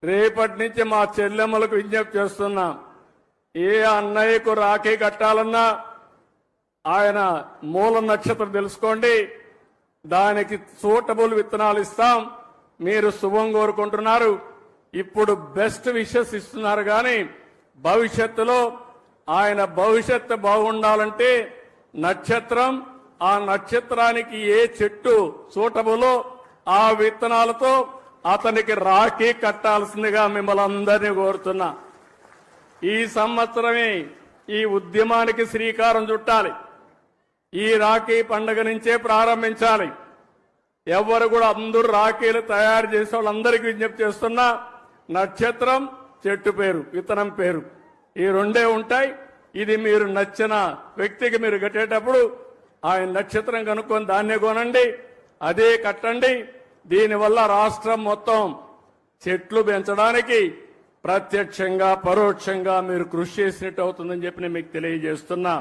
రేపటి నుంచి మా చెల్లెమ్మలకు విజ్ఞప్తి చేస్తున్నాం. ఏ అన్నయ్యకు రాఖీ కట్టాలన్నా ఆయన మూల నక్షత్రం తెలుసుకోండి, దానికి సూటబుల్ విత్తనాలు ఇస్తాం. మీరు శుభం కోరుకుంటున్నారు, ఇప్పుడు బెస్ట్ విషెస్ ఇస్తున్నారు. కానీ భవిష్యత్తులో ఆయన భవిష్యత్తు బాగుండాలంటే నక్షత్రం, ఆ నక్షత్రానికి ఏ చెట్టు సూటబులో ఆ విత్తనాలతో అతనికి రాఖీ కట్టాల్సిందిగా మిమ్మల్ని అందరినీ కోరుతున్నా. ఈ సంవత్సరమే ఈ ఉద్యమానికి శ్రీకారం చుట్టాలి. ఈ రాఖీ పండుగ నుంచే ప్రారంభించాలి. ఎవరు కూడా అందరూ రాఖీలు తయారు చేసే వాళ్ళందరికీ విజ్ఞప్తి చేస్తున్నా, నక్షత్రం, చెట్టు పేరు, విత్తనం పేరు, ఈ రెండే ఉంటాయి. ఇది మీరు నచ్చిన వ్యక్తికి మీరు కట్టేటప్పుడు ఆయన నక్షత్రం కనుక్కొని దాన్నే కొనండి, అదే కట్టండి. దీనివల్ల రాష్ట్రం మొత్తం చెట్లు పెంచడానికి ప్రత్యక్షంగా పరోక్షంగా మీరు కృషి చేసినట్టు అవుతుందని చెప్పి నేను మీకు తెలియజేస్తున్నా.